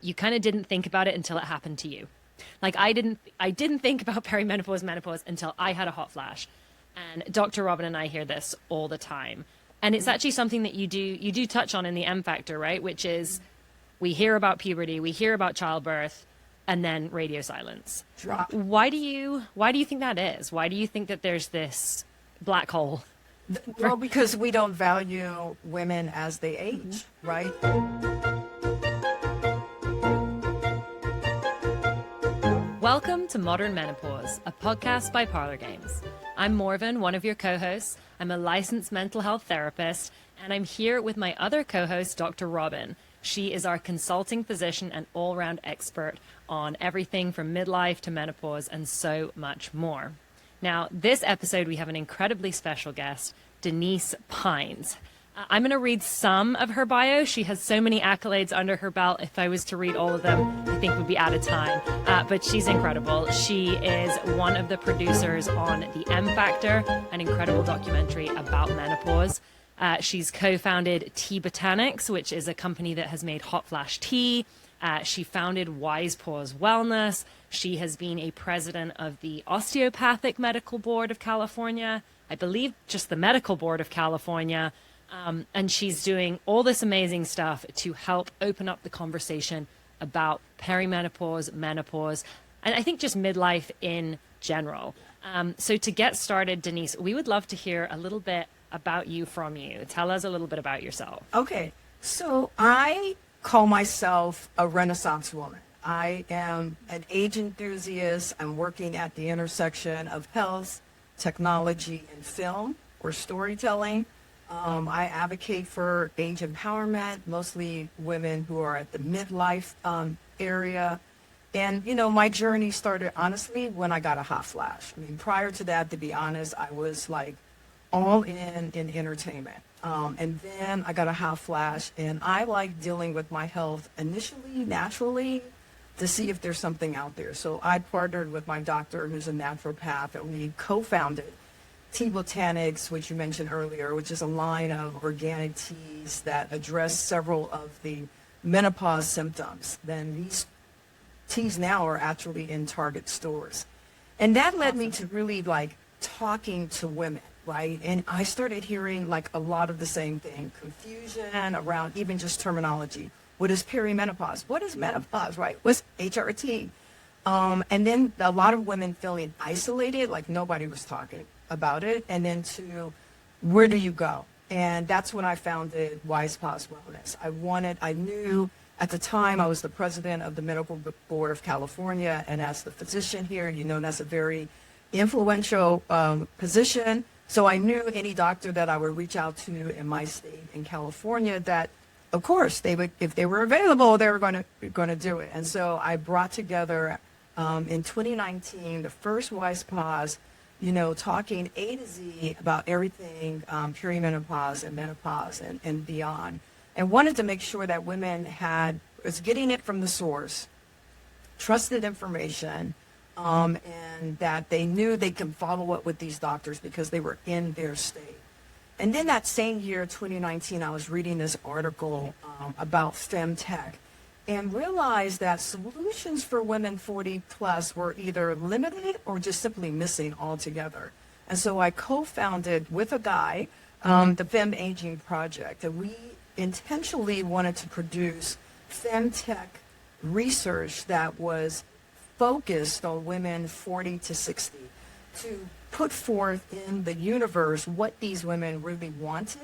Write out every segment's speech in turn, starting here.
you kind of didn't think about it until it happened to you. Like I didn't think about perimenopause, menopause until I had a hot flash. And Dr. Robyn and I hear this all the time. And it's actually something that you do touch on in the M Factor, right? Which is we hear about puberty, we hear about childbirth, and then radio silence. Drop. Why do you think that is? Why do you think that there's this black hole? Well, because we don't value women as they age, right? Welcome to Modern Menopause, a podcast by Parlor Games. I'm Morven, one of your co-hosts. I'm a licensed mental health therapist, and I'm here with my other co-host, Dr. Robyn. She is our consulting physician and all-round expert on everything from midlife to menopause and so much more. Now, this episode, we have an incredibly special guest, Denise Pines. I'm going to read some of her bio. She has so many accolades under her belt. If I was to read all of them, I think we'd be out of time. But she's incredible. She is one of the producers on The M Factor, an incredible documentary about menopause. She's co-founded Tea Botanics, which is a company that has made hot flash tea. She founded Wise Pause Wellness. She has been a president of the Osteopathic Medical Board of California. I believe just the Medical Board of California. And she's doing all this amazing stuff to help open up the conversation about perimenopause, menopause, and I think just midlife in general. So to get started, Denise, we would love to hear a little bit about you from you. Tell us a little bit about yourself. Okay, so I call myself a Renaissance woman. I am an age enthusiast. I'm working at the intersection of health, technology, and film or storytelling. I advocate for age empowerment, mostly women who are at the midlife area. And, you know, my journey started, honestly, when I got a hot flash. I mean, prior to that, to be honest, I was like all in entertainment. And then I got a hot flash, and I like dealing with my health initially, naturally, to see if there's something out there. So I partnered with my doctor, who's a naturopath, and we co-founded Tea Botanics, which you mentioned earlier, which is a line of organic teas that address several of the menopause symptoms. Then these teas now are actually in Target stores. And that led me to really like talking to women, right? And I started hearing like a lot of the same thing, confusion around even just terminology. What is perimenopause? What is menopause, right? What's HRT? And then a lot of women feeling isolated, like nobody was talking about it. And then to where do you go? And that's when I founded Wise Pause Wellness. I knew at the time I was the president of the Medical Board of California, and as the physician here, you know, that's a very influential position. So I knew any doctor that I would reach out to in my state in California that, of course, they would, if they were available, they were going to do it. And so I brought together in 2019 the first Wise Pause, you know, talking A to Z about everything perimenopause and menopause and beyond, and wanted to make sure that women was getting it from the source, trusted information, and that they knew they could follow up with these doctors because they were in their state. And then that same year, 2019, I was reading this article about femtech and realized that solutions for women 40 plus were either limited or just simply missing altogether. And so I co-founded with a guy the Fem Aging Project, and we intentionally wanted to produce femtech research that was focused on women 40 to 60 to put forth in the universe what these women really wanted,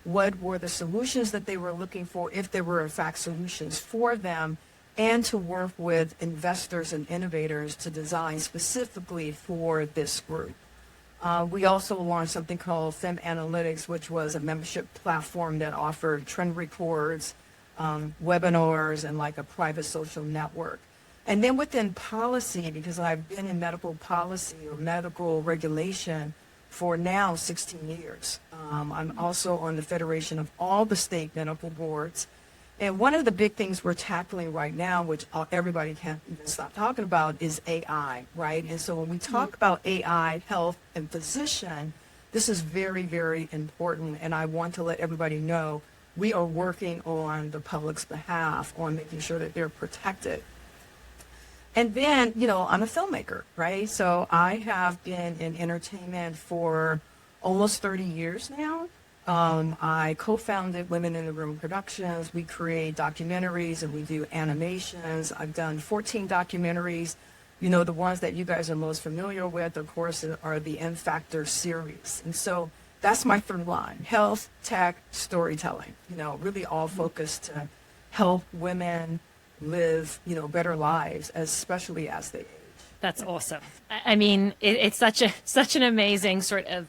what were the solutions that they were looking for, if there were in fact solutions for them, and to work with investors and innovators to design specifically for this group. We also launched something called Fem Analytics, which was a membership platform that offered trend reports, webinars, and like a private social network. And then within policy, because I've been in medical policy or medical regulation for now 16 years. I'm also on the federation of all the state medical boards. And one of the big things we're tackling right now, which everybody can't even stop talking about, is AI, right? And so when we talk about AI, health, and physician, this is very, very important. And I want to let everybody know we are working on the public's behalf on making sure that they're protected. And then, I'm a filmmaker, right? So I have been in entertainment for almost 30 years now. I co-founded Women in the Room Productions. We create documentaries and we do animations. I've done 14 documentaries. The ones that you guys are most familiar with, of course, are the M Factor series. And so that's my third line: health, tech, storytelling, really all focused to help women live, better lives, especially as they age. That's awesome. I mean, it's such an amazing sort of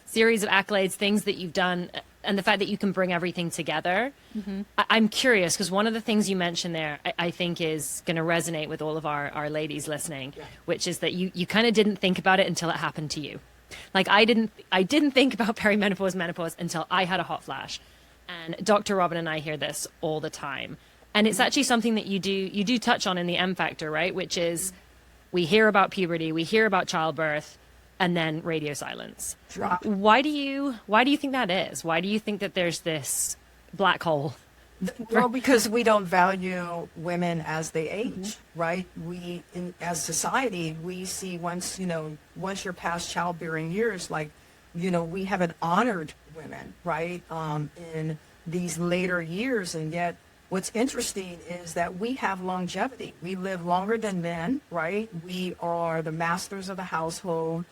series of accolades, things that you've done, and the fact that you can bring everything together. Mm-hmm. I'm curious, because one of the things you mentioned there, I think is going to resonate with all of our ladies listening, which is that you kind of didn't think about it until it happened to you. Like I didn't think about perimenopause, menopause until I had a hot flash. And Dr. Robyn and I hear this all the time. And it's actually something that you do touch on in the M Factor, right? Which is we hear about puberty, we hear about childbirth, and then radio silence. Drop. Why do you think that is? Why do you think that there's this black hole? Well, because we don't value women as they age, right? As society, we see once you're past childbearing years, we haven't honored women, right? In these later years, and yet what's interesting is that we have longevity. We live longer than men, right? We are the masters of the household.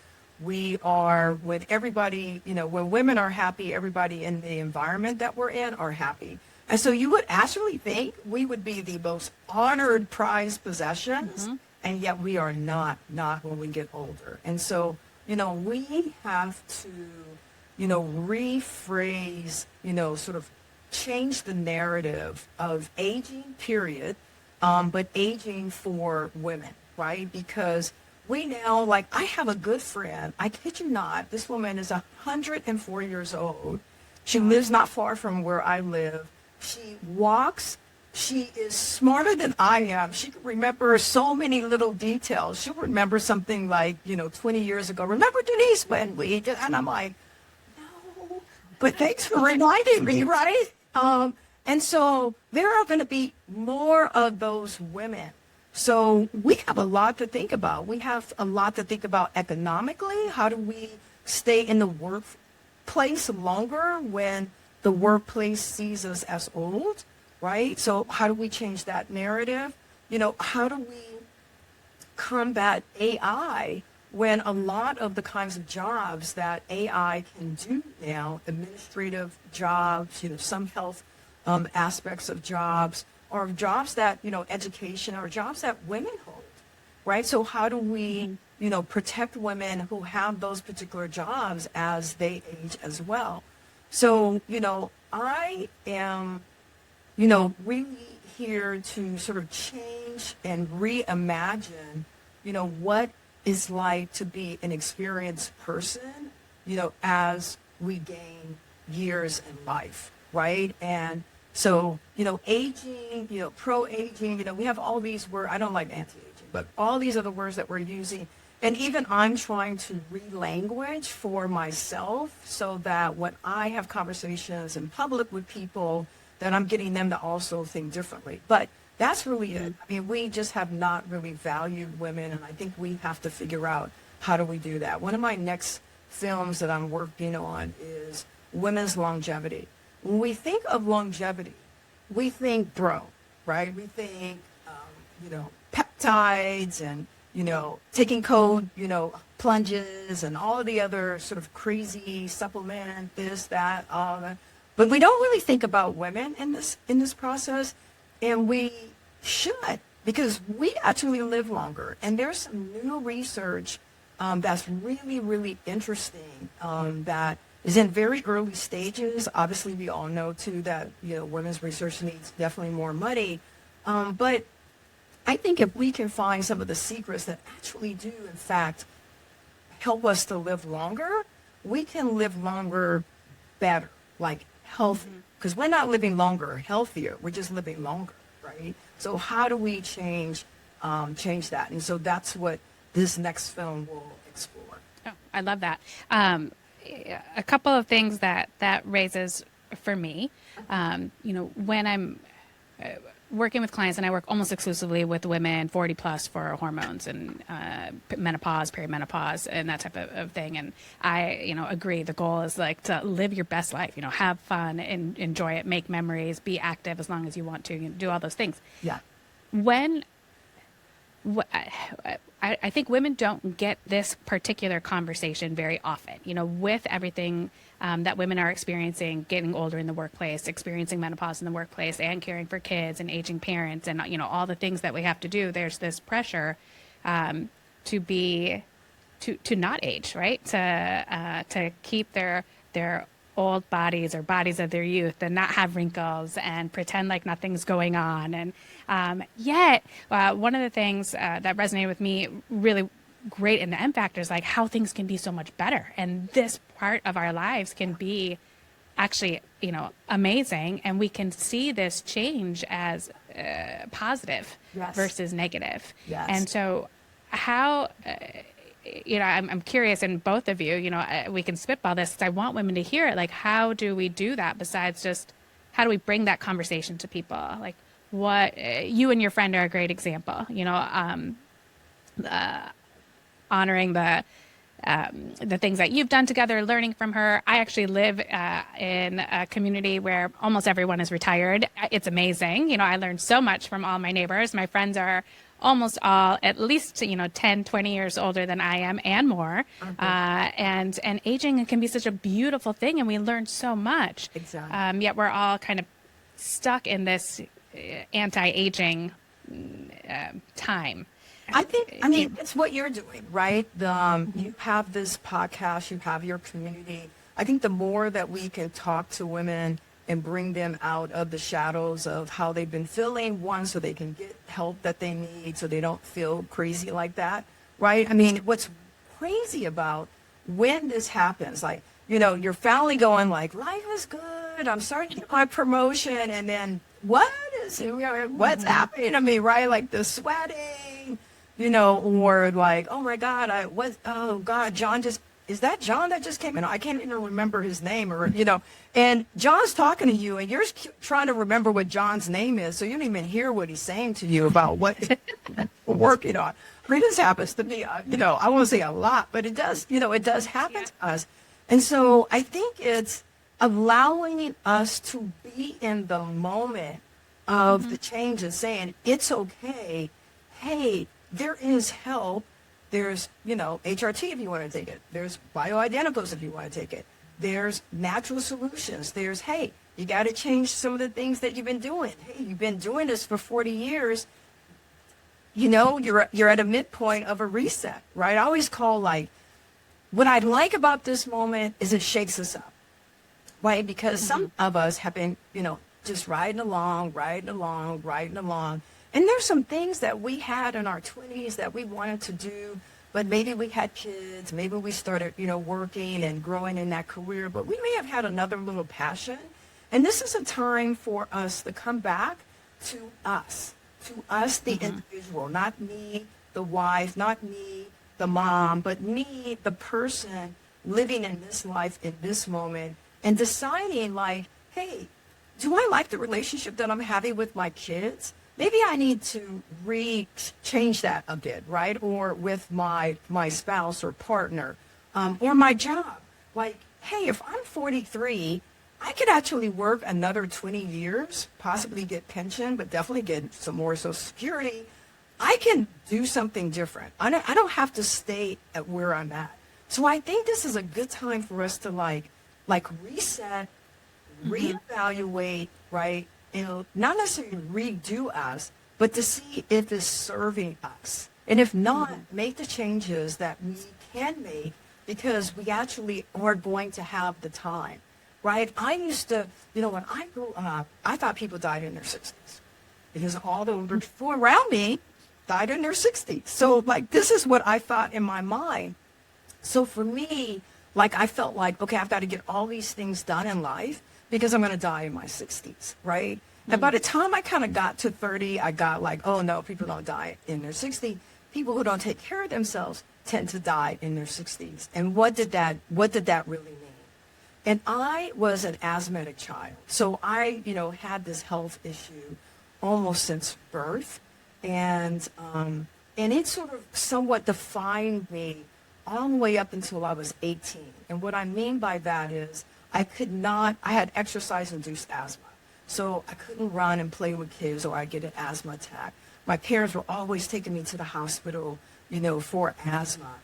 We are, with everybody, when women are happy, everybody in the environment that we're in are happy. And so you would actually think we would be the most honored, prized possessions, and yet we are not when we get older. And so, we have to, rephrase, sort of change the narrative of aging, period, but aging for women, right? Because we now, I have a good friend, I kid you not, this woman is 104 years old. She lives not far from where I live. She walks. She is smarter than I am. She can remember so many little details. She'll remember something 20 years ago. Remember, Denise, when we did? And I'm like, no, but thanks for reminding me, right? And so there are going to be more of those women. So we have a lot to think about. We have a lot to think about economically. How do we stay in the workplace longer when the workplace sees us as old, right? So how do we change that narrative? How do we combat AI when a lot of the kinds of jobs that AI can do now, administrative jobs, some health aspects of jobs, or jobs that, education, or jobs that women hold, right? So how do we, protect women who have those particular jobs as they age as well? So, I am, really here to sort of change and reimagine, what it's like to be an experienced person, as we gain years in life, right? And so, aging, pro-aging, we have all these words. I don't like anti-aging, but all these other words that we're using. And even I'm trying to re-language for myself so that when I have conversations in public with people, that I'm getting them to also think differently. But that's really it. I mean, we just have not really valued women, and I think we have to figure out how do we do that. One of my next films that I'm working on is women's longevity. When we think of longevity, we think right? We think, peptides and, taking cold, plunges and all of the other sort of crazy supplement, this, that, all that. But we don't really think about women in this process, and we should, because we actually live longer. And there's some new research that's really, really interesting that is in very early stages. Obviously, we all know, too, that, women's research needs definitely more money. But I think if we can find some of the secrets that actually do, in fact, help us to live longer, we can live longer better, healthy. Because we're not living longer, healthier. We're just living longer, right? So how do we change that? And so that's what this next film will explore. Oh, I love that. A couple of things that raises for me. When I'm working with clients, and I work almost exclusively with women 40 plus for hormones and menopause, perimenopause, and that type of thing. And I, agree. The goal is like to live your best life, have fun and enjoy it, make memories, be active as long as you want to, do all those things. Yeah. I think women don't get this particular conversation very often, with everything that women are experiencing, getting older in the workplace, experiencing menopause in the workplace, and caring for kids and aging parents, and all the things that we have to do. There's this pressure to not age, right? To keep their old bodies or bodies of their youth and not have wrinkles and pretend like nothing's going on. And yet, one of the things that resonated with me really great in the M Factor is like how things can be so much better. And this part of our lives can be actually, amazing. And we can see this change as positive versus negative. Yes. And so how... I'm curious, and both of you, we can spitball this because I want women to hear it. Like, how do we do that besides just how do we bring that conversation to people? Like, what you and your friend are a great example, honoring the things that you've done together, learning from her. I actually live in a community where almost everyone is retired. It's amazing. I learned so much from all my neighbors. My friends are almost all at least 10, 20 years older than I am and more. And aging can be such a beautiful thing, and we learn so much. Exactly. Yet we're all kind of stuck in this anti-aging time. I mean, it's what you're doing, right? You have this podcast, you have your community. I think the more that we can talk to women and bring them out of the shadows of how they've been feeling, one, so they can get help that they need so they don't feel crazy like that, right? I mean, what's crazy about when this happens, like, your family going like, life is good, I'm starting to get my promotion, and then what's happening to me, right? Like the sweating, or like, oh my God, is that John that just came in? I can't even remember his name, and John's talking to you and you're trying to remember what John's name is. So you don't even hear what he's saying to you about what we're working on. I mean, this happens to me, I won't say a lot, but it does happen to us. And so I think it's allowing us to be in the moment of the changes, saying it's okay. Hey, there is help. There's, HRT if you want to take it. There's bioidenticals if you want to take it. There's natural solutions. There's, hey, you got to change some of the things that you've been doing. Hey, you've been doing this for 40 years. You're at a midpoint of a reset, right? I always call what I like about this moment is it shakes us up, right? Because some of us have been, just riding along. And there's some things that we had in our 20s that we wanted to do, but maybe we had kids, maybe we started, working and growing in that career, but we may have had another little passion. And this is a time for us to come back to us, the individual, not me, the wife, not me, the mom, but me, the person living in this life in this moment and deciding hey, do I like the relationship that I'm having with my kids? Maybe I need to change that a bit, right? Or with my spouse or partner, or my job. Hey, if I'm 43, I could actually work another 20 years, possibly get pension, but definitely get some more Social Security. I can do something different. I don't have to stay at where I'm at. So I think this is a good time for us to reset, reevaluate, right? Not necessarily redo us, but to see if it's serving us. And if not, make the changes that we can make because we actually are going to have the time, right? I used to, when I grew up, I thought people died in their 60s because all the people around me died in their 60s. So, this is what I thought in my mind. So for me, I felt okay, I've got to get all these things done in life because I'm going to die in my 60s, right? And by the time I kind of got to 30, I got oh no, people don't die in their 60s. People who don't take care of themselves tend to die in their 60s. And what did that really mean? And I was an asthmatic child. So I, had this health issue almost since birth. And it sort of somewhat defined me all the way up until I was 18. And what I mean by that is I had exercise-induced asthma. So I couldn't run and play with kids or I'd get an asthma attack. My parents were always taking me to the hospital, for asthma.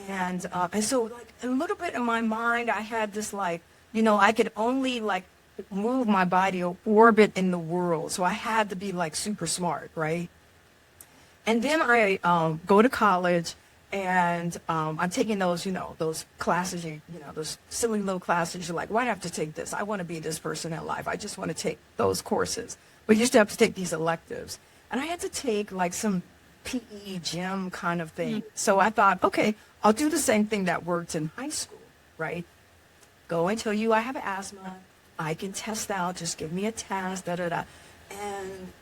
And so like a little bit in my mind, I had this I could only move my body or orbit in the world. So I had to be super smart, right? And then I go to college and I'm taking those, those classes, those silly little classes. You're like, why do I have to take this? I want to be this person in life. I just want to take those courses. But you used to have to take these electives. And I had to take some PE gym kind of thing. So I thought, okay, I'll do the same thing that worked in high school, right? Go and tell you I have asthma. I can test out. Just give me a test, da-da-da. And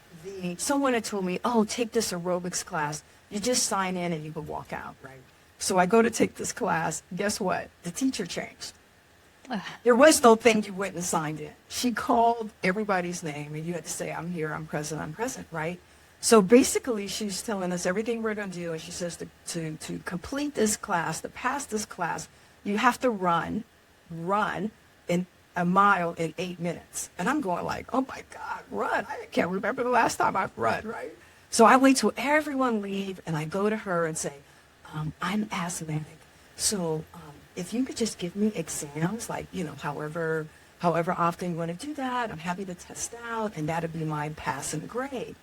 someone had told me, oh, take this aerobics class. You just sign in and you can walk out, right? So I go to take this class. Guess what? The teacher changed. There was no thing you went and signed in. She called everybody's name and you had to say, I'm here, I'm present, right? So basically she's telling us everything we're going to do. And she says to complete this class, to pass this class, you have to run in a mile in 8 minutes. And I'm going oh my God, run. I can't remember the last time I've run, right? So I wait till everyone leave and I go to her and say, I'm asthmatic. So if you could just give me exams, however often you want to do that, I'm happy to test out and that'll be my passing grade.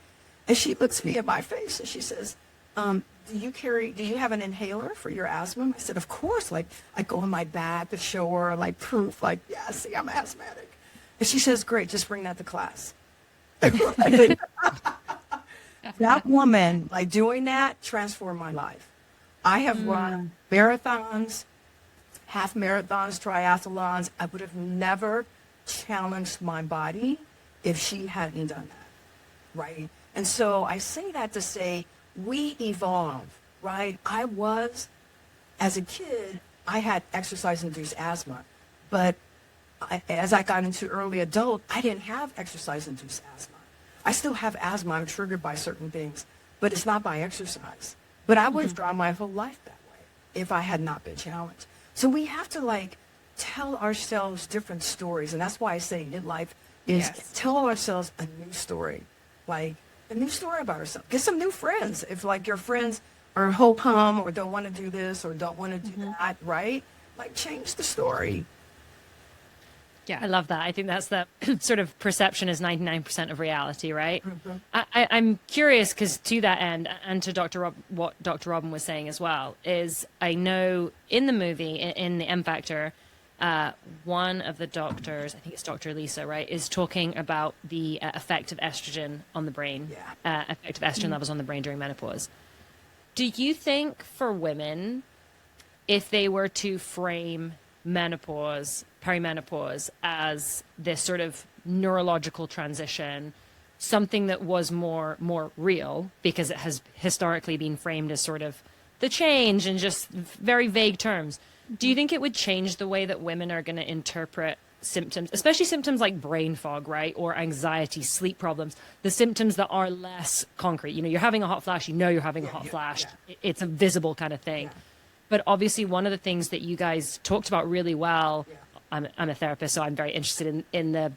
And she looks me in my face and she says, do you have an inhaler for your asthma? I said, of course. I go in my bag to show her proof, yeah, see, I'm asthmatic. And she says, great, just bring that to class. That woman, doing that, transformed my life. I have run marathons, half marathons, triathlons. I would have never challenged my body if she hadn't done that, right? And so I say that to say we evolve, right? As a kid, I had exercise-induced asthma. But as I got into early adult, I didn't have exercise-induced asthma. I still have asthma. I'm triggered by certain things, but it's not by exercise. But I would have drawn my whole life that way if I had not been challenged. So we have to tell ourselves different stories. And that's why I say midlife is tell ourselves a new story, a new story about ourselves. Get some new friends. If your friends are ho-hum or don't want to do this or don't want to do that, right? Change the story. Yeah, I love that. I think that's the sort of perception is 99% of reality, right? I'm curious because to that end, and to what Dr. Robyn was saying as well, is I know in the movie, in the M Factor, one of the doctors, I think it's Dr. Lisa, right, is talking about the effect of estrogen on the brain, effect of estrogen levels on the brain during menopause. Do you think for women, if they were to frame menopause, perimenopause as this sort of neurological transition, something that was more real because it has historically been framed as sort of the change in just very vague terms. Do you think it would change the way that women are going to interpret symptoms, especially symptoms like brain fog, right? Or anxiety, sleep problems, the symptoms that are less concrete? You're having a hot flash, you're having a hot flash. Yeah. It's a visible kind of thing. Yeah. But obviously one of the things that you guys talked about really well, I'm a therapist, so I'm very interested in the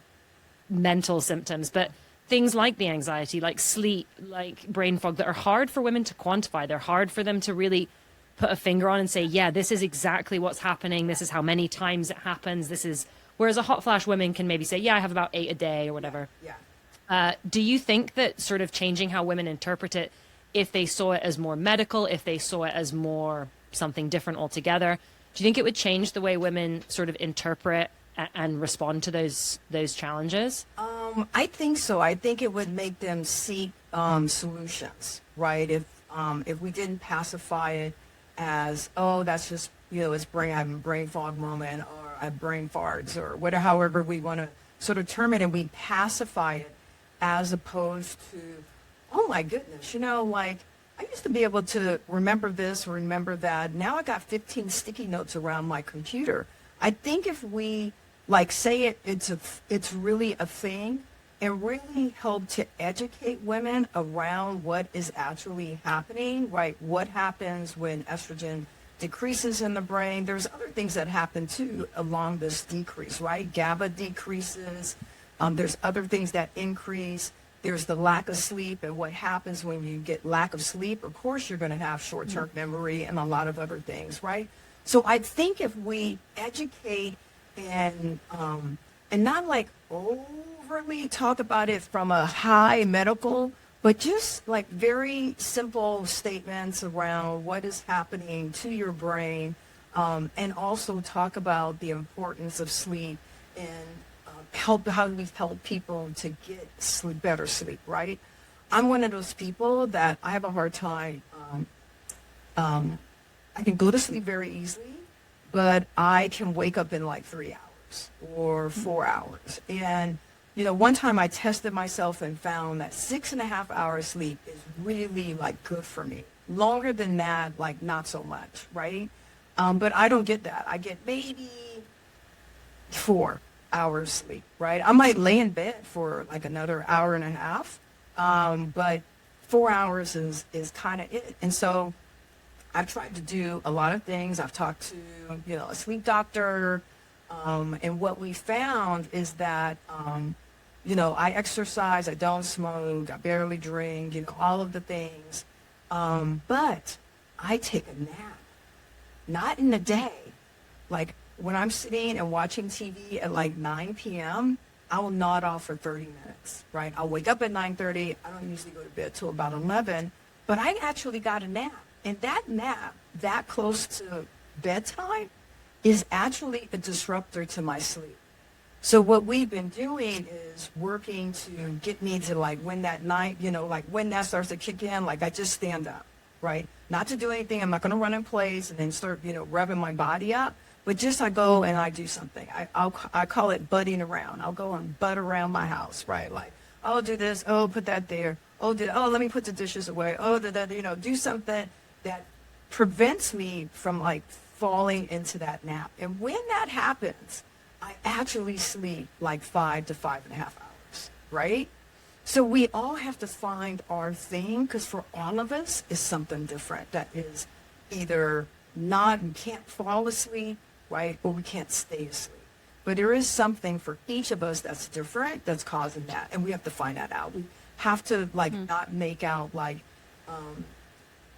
mental symptoms, but things like the anxiety, like sleep, like brain fog that are hard for women to quantify. They're hard for them to really put a finger on and say, yeah, this is exactly what's happening. This is how many times it happens. Whereas a hot flash women can maybe say, yeah, I have about 8 a day or whatever. Yeah. Do you think that sort of changing how women interpret it, if they saw it as more medical, if they saw it as more something different altogether, do you think it would change the way women sort of interpret and respond to those challenges? I think so. I think it would make them seek solutions, right? If we didn't pacify it as, oh, that's just, it's having a brain fog moment or a brain farts or whatever, however we want to sort of term it, and we pacify it as opposed to, oh my goodness, I used to be able to remember this or remember that. Now I got 15 sticky notes around my computer. I think if we like say it's really a thing, and really help to educate women around what is actually happening, right? What happens when estrogen decreases in the brain? There's other things that happen too along this decrease, right? GABA decreases. There's other things that increase. There's the lack of sleep, and what happens when you get lack of sleep. Of course, you're going to have short-term memory and a lot of other things, right? So I think if we educate and not like overly talk about it from a high medical, but just like very simple statements around what is happening to your brain, and also talk about the importance of sleep and how we help people to get sleep, better sleep, right? I'm one of those people that I have a hard time. I can go to sleep very easily, but I can wake up in like 3 hours or 4 hours. And, one time I tested myself and found that 6.5 hours sleep is really like good for me. Longer than that, like not so much, right? But I don't get that. I get maybe 4 hours sleep, right? I might lay in bed for like another hour and a half, but 4 hours is kind of it. And so I've tried to do a lot of things. I've talked to, a sleep doctor, and what we found is that, I exercise, I don't smoke, I barely drink, all of the things, but I take a nap, not in the day. Like when I'm sitting and watching TV at like 9 p.m., I will nod off for 30 minutes, right? I'll wake up at 9:30. I don't usually go to bed till about 11, but I actually got a nap. And that nap, that close to bedtime, is actually a disruptor to my sleep. So what we've been doing is working to get me to like when that night, like when that starts to kick in, like I just stand up, right? Not to do anything. I'm not going to run in place and then start, revving my body up. But just I go and I do something. I call it butting around. I'll go and butt around my house, right? Like, oh, do this. Oh, put that there. Oh, let me put the dishes away. Oh, do something that prevents me from like falling into that nap. And when that happens, I actually sleep like 5 to 5.5 hours, right? So we all have to find our thing, because for all of us is something different that is either we can't fall asleep, right? Or we can't stay asleep. But there is something for each of us that's different that's causing that. And we have to find that out. We have to not make out like,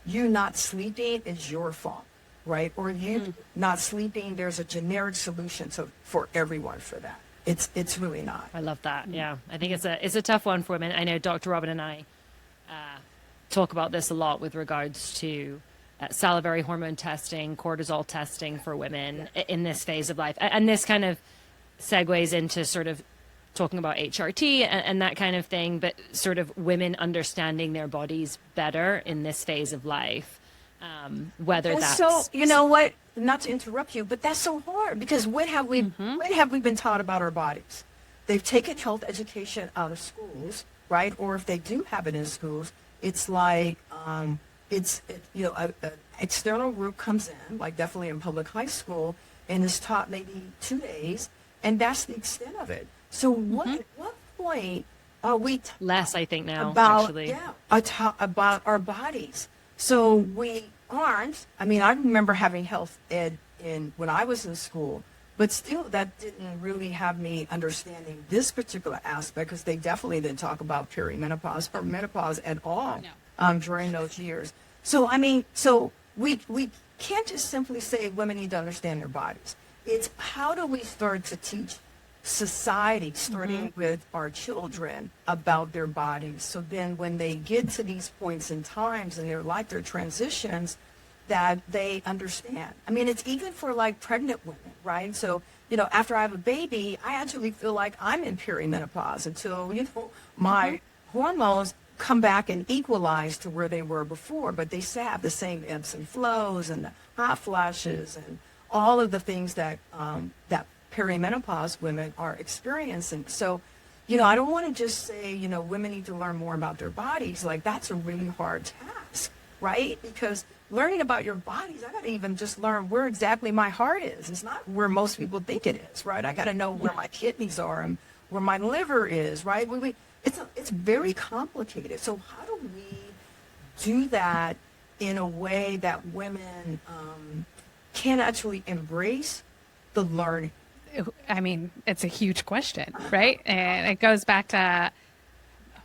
you not sleeping is your fault, right? Or you not sleeping, there's a generic solution for everyone for that. It's really not. I love that. Yeah, I think it's a tough one for women. I know Dr. Robyn and I talk about this a lot with regards to salivary hormone testing, cortisol testing for women in this phase of life. And this kind of segues into sort of talking about HRT and that kind of thing, but sort of women understanding their bodies better in this phase of life. Whether that's so, you know what? Not to interrupt you, but that's so hard, because what have we been taught about our bodies? They've taken health education out of schools, right? Or if they do have it in schools, it's like an external group comes in, like definitely in public high school, and is taught maybe 2 days, and that's the extent of it. So what point are we less? I think now about actually about our bodies? So we aren't. I mean, I remember having health ed when I was in school, but still that didn't really have me understanding this particular aspect, because they definitely didn't talk about perimenopause or menopause at all during those years. So I mean, we can't just simply say women need to understand their bodies. It's how do we start to teach society, starting with our children, about their bodies, so then when they get to these points in times in their life, their transitions, that they understand. I mean, it's even for like pregnant women, right? So, after I have a baby, I actually feel like I'm in perimenopause until, my hormones come back and equalize to where they were before, but they still have the same ebbs and flows and the hot flashes and all of the things that that perimenopause women are experiencing. So, I don't want to just say, women need to learn more about their bodies. Like, that's a really hard task. right? Because learning about your bodies, I got to even just learn where exactly my heart is. It's not where most people think it is, right? I got to know where my kidneys are and where my liver is, right? It's very complicated. So how do we do that in a way that women can actually embrace the learning? I mean, it's a huge question, right? And it goes back to,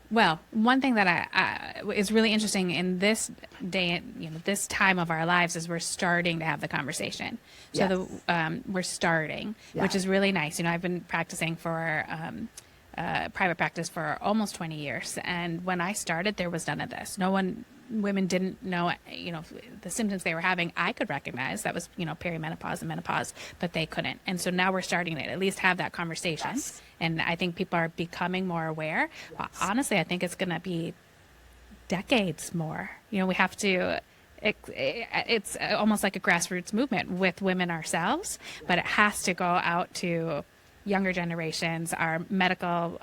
well, one thing that I is really interesting in this day, this time of our lives is we're starting to have the conversation. So Yes. we're starting, Yeah. which is really nice. I've been practicing for private practice for almost 20 years. And when I started, there was none of this. Women didn't know, the symptoms they were having, I could recognize. That was, perimenopause and menopause, but they couldn't. And so now we're starting to at least have that conversation. Yes. And I think people are becoming more aware. Yes. Honestly, I think it's going to be decades more. We have to, it's almost like a grassroots movement with women ourselves, but it has to go out to younger generations, our medical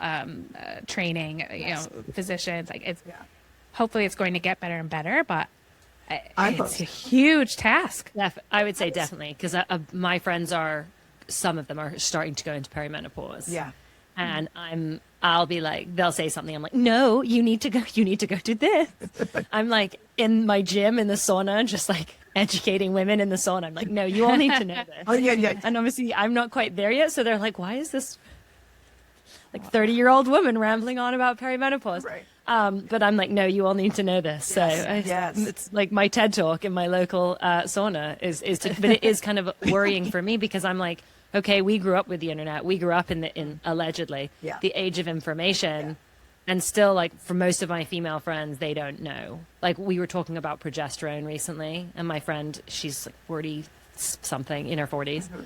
training, physicians. Hopefully it's going to get better and better, but it's a huge task. I would say definitely, because my friends some of them are starting to go into perimenopause. Yeah. And I'll be like, they'll say something. I'm like, no, you need to go do this. I'm like in my gym in the sauna, just like educating women in the sauna. I'm like, no, you all need to know this. Oh, yeah. And obviously I'm not quite there yet. So they're like, why is this like 30-year-old woman rambling on about perimenopause? Right. But I'm like, no, you all need to know this. Yes. So it's like my TED talk in my local sauna but it is kind of worrying for me because I'm like, okay, we grew up with the internet. We grew up in allegedly the age of information. And still, like, for most of my female friends, they don't know. Like, we were talking about progesterone recently, and my friend, she's like 40-something, in her 40s. Mm-hmm.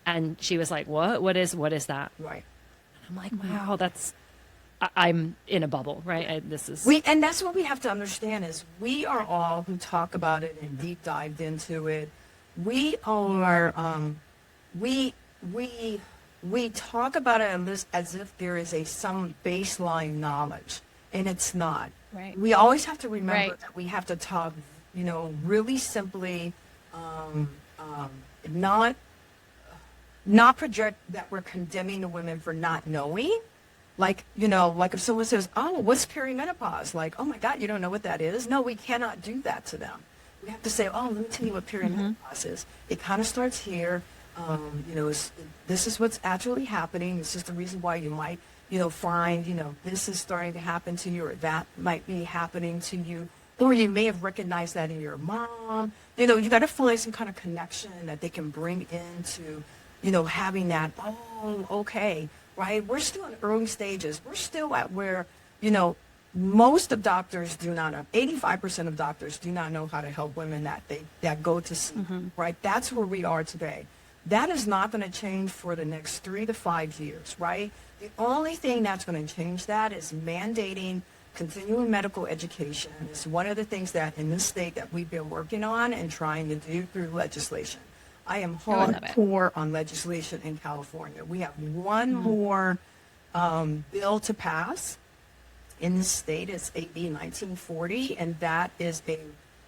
And she was like, what? What is that? Right. And I'm like, wow, I'm in a bubble, right? And that's what we have to understand is we are all who talk about it and deep dived into it. We are, we talk about it as if there is some baseline knowledge, and it's not. Right. We always have to remember that we have to talk, really simply, not project that we're condemning the women for not knowing. Like if someone says, oh, what's perimenopause? Like, oh my God, you don't know what that is? No, we cannot do that to them. We have to say, oh, let me tell you what perimenopause is. It kind of starts here. This is what's actually happening. This is the reason why you might, find, this is starting to happen to you, or that might be happening to you. Or you may have recognized that in your mom. You got to find some kind of connection that they can bring into, having that, oh, okay, right? We're still in early stages. We're still at where, most of doctors do not know, 85% of doctors do not know how to help women that go to see, right? That's where we are today. That is not going to change for the next 3 to 5 years, right? The only thing that's going to change that is mandating continuing medical education. It's one of the things that in this state that we've been working on and trying to do through legislation. I am hardcore on legislation in California. We have one more bill to pass in the state. It's AB 1940, and that is a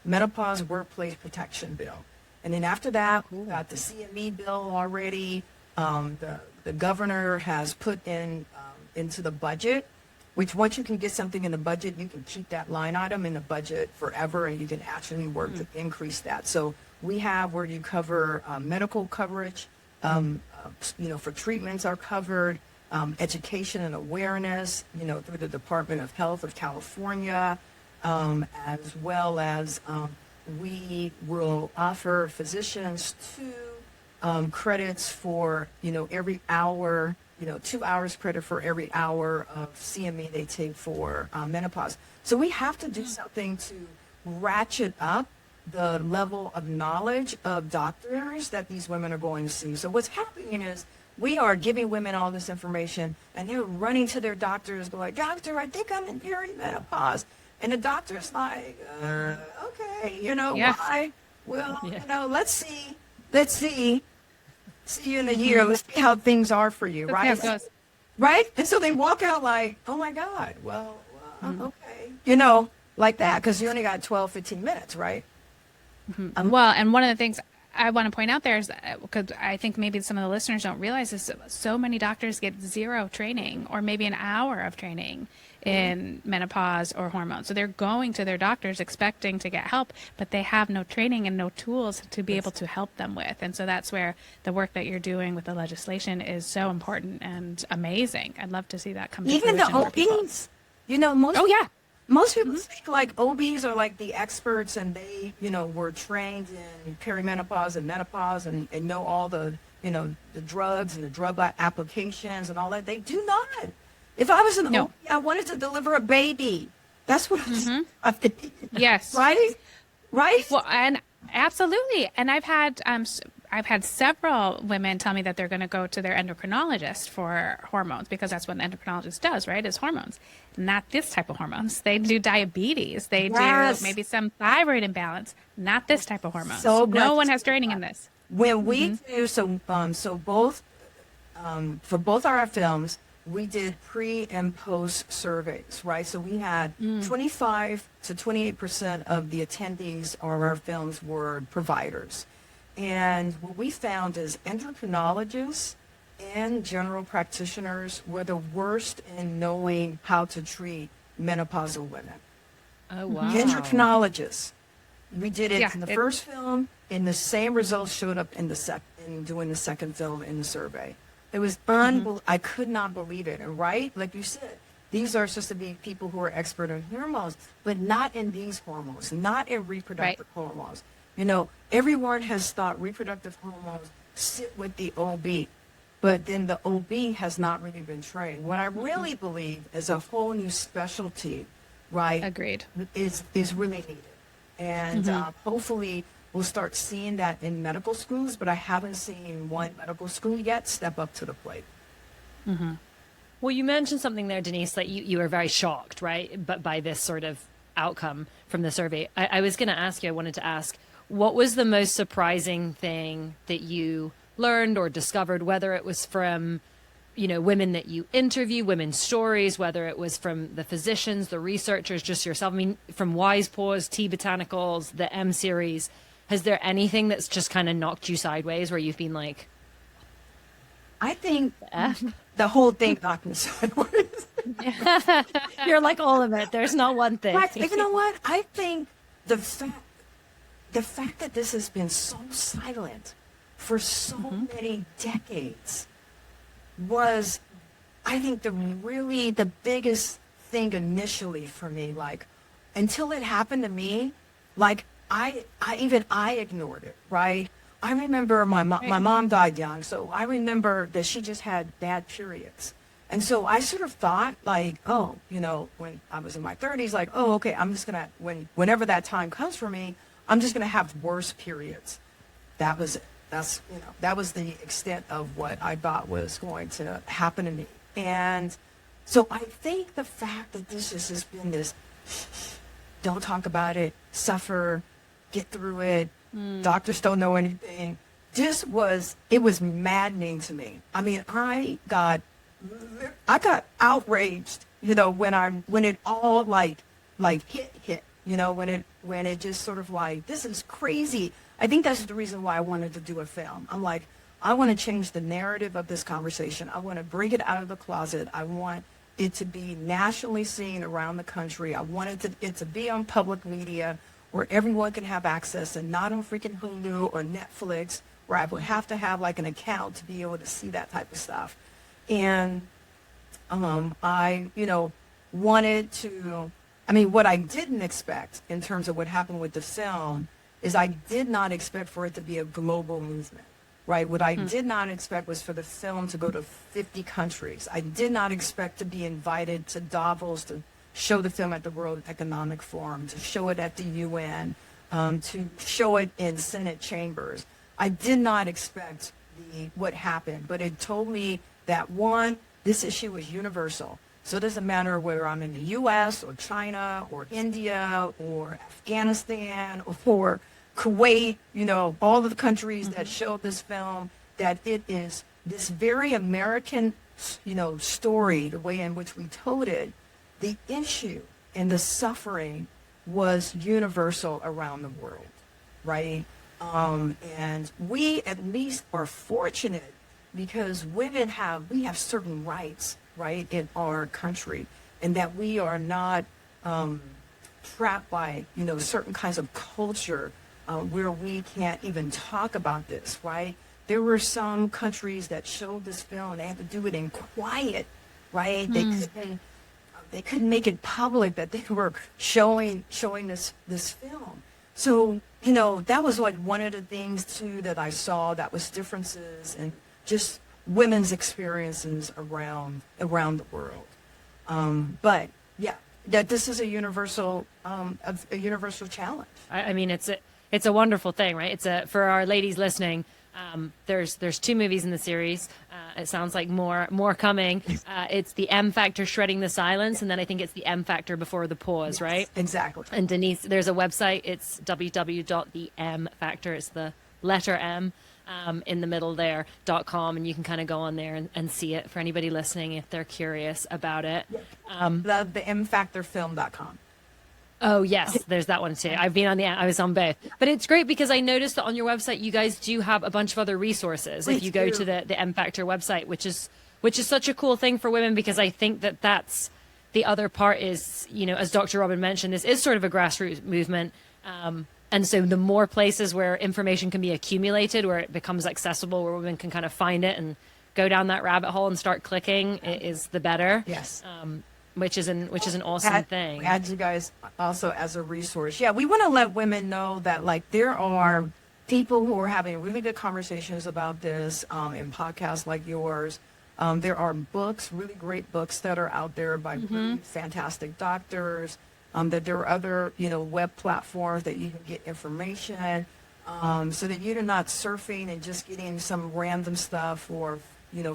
menopause workplace protection bill. And then after that, we've got the CME bill already. The governor has put into the budget, which once you can get something in the budget, you can keep that line item in the budget forever, and you can actually work to increase that. So we have where you cover medical coverage, for treatments are covered, education and awareness, through the Department of Health of California, as well as we will offer physicians 2 credits for, every hour, 2 hours credit for every hour of CME they take for menopause. So we have to do something to ratchet up the level of knowledge of doctors that these women are going to see. So what's happening is we are giving women all this information, and they're running to their doctors, going, doctor, I think I'm in perimenopause. And the doctor's like, okay, why? Well, let's see. See you in a year. Let's see how things are for you, right? Right? And so they walk out like, oh my God, well, okay. like that, because you only got 12, 15 minutes, right? Well, and one of the things I want to point out there is because I think maybe some of the listeners don't realize is so many doctors get zero training or maybe an hour of training in menopause or hormones. So they're going to their doctors expecting to get help, but they have no training and no tools to be able to help them with. And so that's where the work that you're doing with the legislation is so important and amazing. I'd love to see that come to Even the fruition for people. OBs, you know, most Oh, yeah. most people think like OBs are like the experts and they, were trained in perimenopause and menopause and know all the, the drugs and the drug applications and all that. They do not. If I was an No. OB, I wanted to deliver a baby. That's what I think. Yes. Right? Right? Well, and absolutely. And I've had several women tell me that they're going to go to their endocrinologist for hormones because that's what an endocrinologist does, right? Is hormones. Not this type of hormones. They do diabetes. They Yes. do maybe some thyroid imbalance. Not this type of hormones. So glad no to one see has training in this. When we do, so both, for both our films, we did pre and post surveys, right? So we had 25 to 28% of the attendees of our films were providers. And what we found is endocrinologists and general practitioners were the worst in knowing how to treat menopausal women. Oh, wow. Endocrinologists. We did it Yeah, in the first film, and the same results showed up in doing the second film in the survey. It was unbelievable. I could not believe it. And right, like you said, these are supposed to be people who are expert in hormones, but not in these hormones, not in reproductive hormones. Everyone has thought reproductive hormones sit with the OB, but then the OB has not really been trained. What I really believe is a whole new specialty, right? Agreed. Is really needed. And hopefully we'll start seeing that in medical schools, but I haven't seen one medical school yet step up to the plate. Well, you mentioned something there, Denise, that you were very shocked, right? But by this sort of outcome from the survey. I was going to ask you, I wanted to ask, what was the most surprising thing that you learned or discovered, whether it was from, women that you interview, women's stories, whether it was from the physicians, the researchers, just yourself? I mean, from Wise Paws, Tea Botanicals, the M series, has there anything that's just kind of knocked you sideways where you've been like, I think the whole thing knocked me sideways. you're like all of it. There's not one thing. But you know what? I think the fact that this has been so silent for so many decades was, I think, the biggest thing initially for me. Like, until it happened to me, like, I ignored it, right? I remember my mom died young, so I remember that she just had bad periods. And so I sort of thought, like, when I was in my 30s, like, okay, I'm just going to, whenever that time comes for me, I'm just going to have worse periods. That was it. That was the extent of what I thought was going to happen to me. And so I think the fact that this has been this, don't talk about it, suffer, get through it, doctors don't know anything, it was maddening to me. I mean, I got outraged, when it all like hit, when it just sort of like, this is crazy. I think that's the reason why I wanted to do a film. I'm like, I want to change the narrative of this conversation. I want to bring it out of the closet. I want it to be nationally seen around the country. I want it to be on public media where everyone can have access and not on freaking Hulu or Netflix, where I would have to have like an account to be able to see that type of stuff. And I, wanted to, what I didn't expect in terms of what happened with the film is I did not expect for it to be a global movement, right? What I did not expect was for the film to go to 50 countries. I did not expect to be invited to Davos to show the film at the World Economic Forum, to show it at the UN, to show it in Senate chambers. I did not expect what happened, but it told me that, one, this issue is universal. So it doesn't matter whether I'm in the U.S. or China or India or Afghanistan or Kuwait, all of the countries that showed this film, that it is this very American, story, the way in which we told it, the issue and the suffering was universal around the world, right? And we at least are fortunate because we have certain rights, right, in our country, and that we are not trapped by, certain kinds of culture where we can't even talk about this, right? There were some countries that showed this film and they had to do it in quiet, right? They couldn't make it public that they were showing this film. So, that was like one of the things too that I saw that was differences and just women's experiences around the world. But yeah, that this is a universal challenge. I mean, it's a wonderful thing, right? For our ladies listening. There's 2 movies in the series. It sounds like more coming. It's the M Factor, Shredding the Silence, and then I think it's the M Factor Before the Pause, Yes, right? Exactly. And Denise, there's a website. It's www.themfactor. It's the letter M in the middle there .com, and you can kind of go on there and see it for anybody listening if they're curious about it. The mfactorfilm.com. Oh yes, there's that one too. I was on both, but it's great because I noticed that on your website you guys do have a bunch of other resources. If you go to the M Factor website, which is such a cool thing for women, because I think that's the other part is, as Dr. Robyn mentioned, this is sort of a grassroots movement, and so the more places where information can be accumulated, where it becomes accessible, where women can kind of find it and go down that rabbit hole and start clicking, is the better. Yes. Which is an awesome thing. Add you guys also as a resource. Yeah, we want to let women know that there are people who are having really good conversations about this in podcasts like yours. There are books, really great books that are out there by really fantastic doctors. That there are other web platforms that you can get information, so that you're not surfing and just getting some random stuff or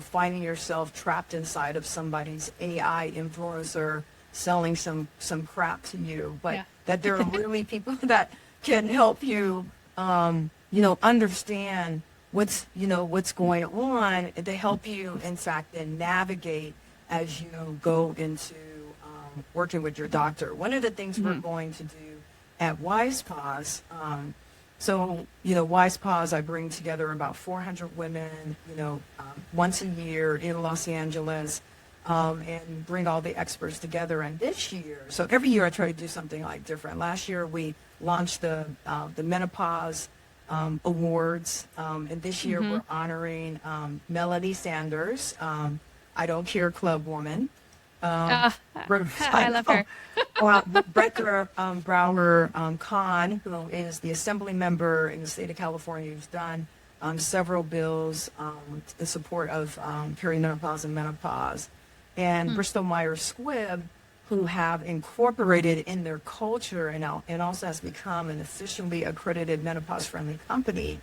finding yourself trapped inside of somebody's AI influencer selling some crap to you, but that there are really people that can help you, understand what's going on, to help you, in fact, then navigate as you go into working with your doctor. One of the things we're going to do at WisePause, WisePause, I bring together about 400 women, once a year in Los Angeles, and bring all the experts together. And this year, so every year I try to do something different. Last year we launched the Menopause Awards, and this year we're honoring Melody Sanders, I Don't Care Club woman. I love her. Well, Brecker Brower Khan, who is the assembly member in the state of California, who's done several bills in support of perimenopause and menopause, and Bristol Myers Squibb, who have incorporated in their culture and also has become an officially accredited menopause-friendly company.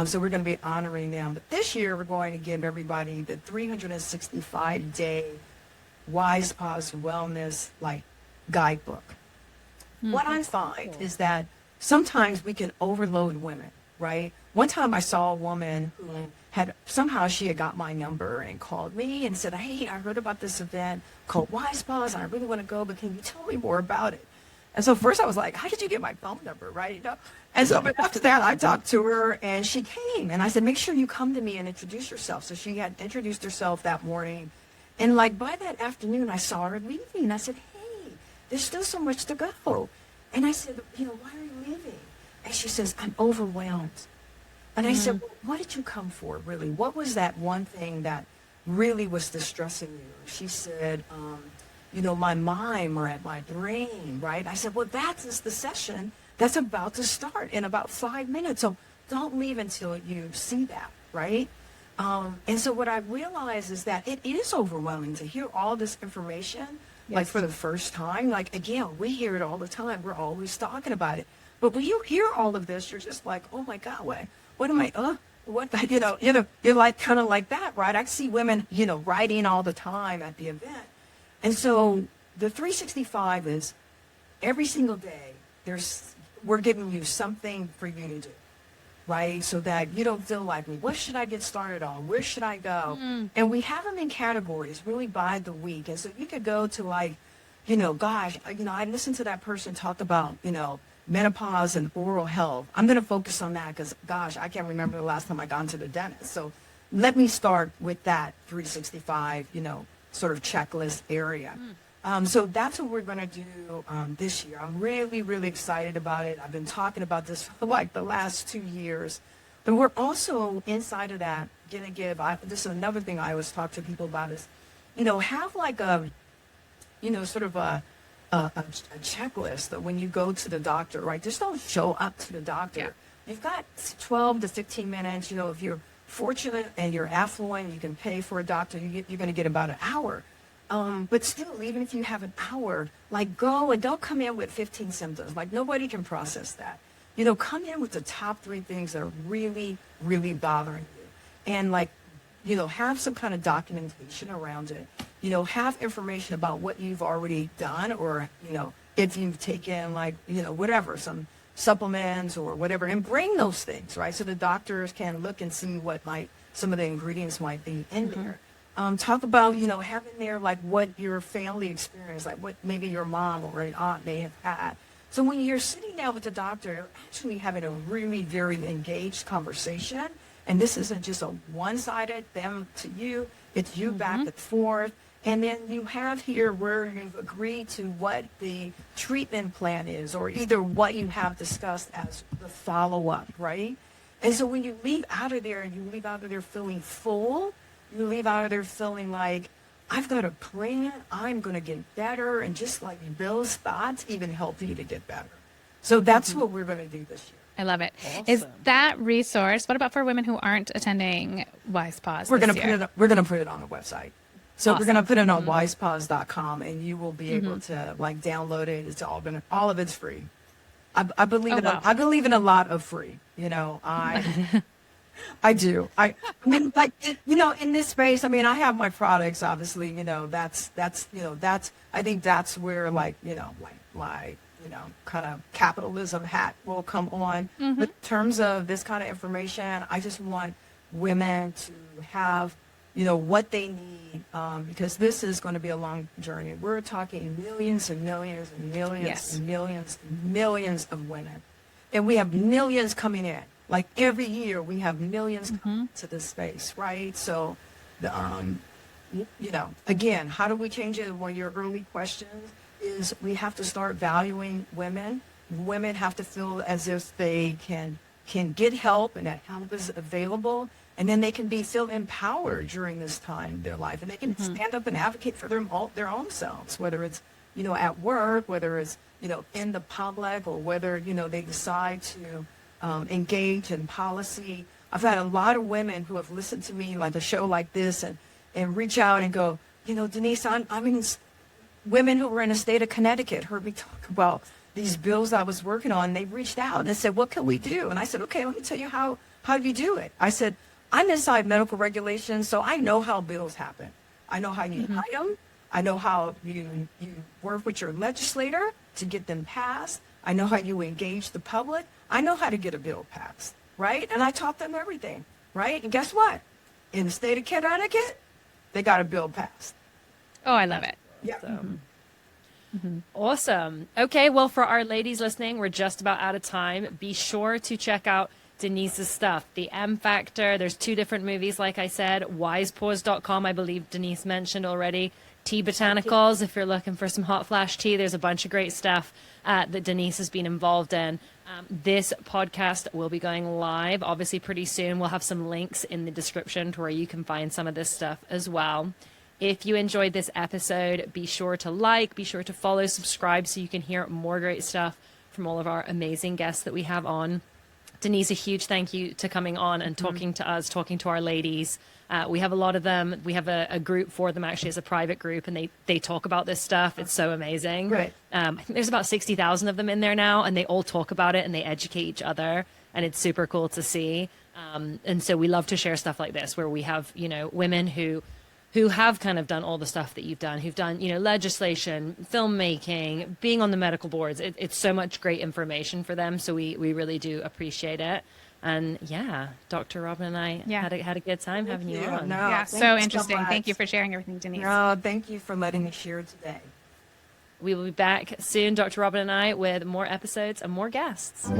So we're going to be honoring them. But this year we're going to give everybody the 365-day WisePause Wellness guidebook. What I find is that sometimes we can overload women, right? One time I saw a woman who she had got my number and called me and said, "Hey, I heard about this event called WisePause and I really want to go, but can you tell me more about it?" And so first I was like, "How did you get my phone number?" Right? And so but after that I talked to her and she came and I said, "Make sure you come to me and introduce yourself." So she had introduced herself that morning. And by that afternoon, I saw her leaving. I said, "Hey, there's still so much to go." And I said, "Why are you leaving?" And she says, "I'm overwhelmed." And I said, "Well, what did you come for, really? What was that one thing that really was distressing you?" She said, my mind or my brain, right? I said, "Well, that's the session that's about to start in about 5 minutes. So don't leave until you see that, right?" And so what I realized is that it is overwhelming to hear all this information, for the first time. Again, we hear it all the time. We're always talking about it. But when you hear all of this, you're just like, "Oh my God, what am I, you're kind of like that, right?" I see women, writing all the time at the event. And so the 365 is every single day, we're giving you something for you to do. Right? So that you don't feel like, what should I get started on? Where should I go? And we have them in categories really by the week. And so you could go to gosh, I listened to that person talk about, menopause and oral health. I'm going to focus on that because, gosh, I can't remember the last time I got to the dentist. So let me start with that 365, sort of checklist area. So that's what we're going to do this year. I'm really, really excited about it. I've been talking about this for like the last 2 years. But we're also inside of that going to give, this is another thing I always talk to people about is, have like a, sort of a checklist that when you go to the doctor, right? Just don't show up to the doctor. Yeah. You've got 12 to 15 minutes. If you're fortunate and you're affluent, you can pay for a doctor. You're going to get about an hour. But still, even if you have an hour, like go and don't come in with 15 symptoms. Like nobody can process that. Come in with the top 3 things that are really, really bothering you. And like, have some kind of documentation around it. Have information about what you've already done or, if you've taken like, whatever, some supplements or whatever, and bring those things, right? So the doctors can look and see what some of the ingredients might be in there. Talk about, having there like what your family experienced, like what maybe your mom or an aunt may have had. So when you're sitting down with the doctor, you're actually having a really very engaged conversation. And this isn't just a one-sided them to you, it's you back and forth. And then you have here where you've agreed to what the treatment plan is, or either what you have discussed as the follow-up, right? And so when you leave out of there and you leave out of there feeling full, you leave out of there feeling like, I've got a plan, I'm going to get better, and just like Bill's thoughts even help you to get better. So that's what we're going to do this year. I love it. Awesome. Is that resource, what about for women who aren't attending Wise Pause We're this going to year? put it on the website. So we're going to put it on wisepause.com, and you will be able to like download it. It's all of it's free. I believe I believe in a lot of free. I do. I mean, like, in this space, I mean, I have my products, obviously, that's, I think that's where like my, kind of capitalism hat will come on. But in terms of this kind of information, I just want women to have, what they need, because this is going to be a long journey. We're talking millions and millions and millions and millions and millions of women. And we have millions coming in. Like every year we have millions come to this space, right? So, again, how do we change it? One of your early questions is we have to start valuing women. Women have to feel as if they can get help and that help is available. And then they can feel empowered during this time in their life. And they can stand up and advocate for their own selves, whether it's, at work, whether it's, in the public, or whether, they decide to engage in policy. I've had a lot of women who have listened to me like a show like this and reach out and go, Denise, women who were in the state of Connecticut heard me talk about these bills I was working on. They reached out and they said, what can we do? And I said, okay, let me tell you how you do it. I said, I'm inside medical regulations, so I know how bills happen. I know how you write them. I know how you work with your legislator to get them passed. I know how you engage the public. I know how to get a bill passed, right? And I taught them everything, right? And guess what? In the state of Connecticut, they got a bill passed. Oh, I love it. Yeah. Awesome. Okay, well, for our ladies listening, we're just about out of time. Be sure to check out Denise's stuff, The M Factor. There's 2 different movies, like I said. Wisepause.com, I believe Denise mentioned already. Tea Botanicals, if you're looking for some hot flash tea, there's a bunch of great stuff that Denise has been involved in. This podcast will be going live, obviously, pretty soon. We'll have some links in the description to where you can find some of this stuff as well. If you enjoyed this episode, be sure to like, be sure to follow, subscribe so you can hear more great stuff from all of our amazing guests that we have on. Denise, a huge thank you to coming on and talking to us, talking to our ladies. We have a lot of them. We have a group for them, actually, as a private group, and they talk about this stuff. It's so amazing. Right. I think there's about 60,000 of them in there now, and they all talk about it, and they educate each other, and it's super cool to see. And so we love to share stuff like this, where we have, women who have kind of done all the stuff that you've done, who've done, legislation, filmmaking, being on the medical boards. It's so much great information for them. So we really do appreciate it. And yeah, Dr. Robyn and I had a good time having you on. So interesting. Thank you for sharing everything, Denise. No, thank you for letting me share today. We will be back soon, Dr. Robyn and I, with more episodes and more guests.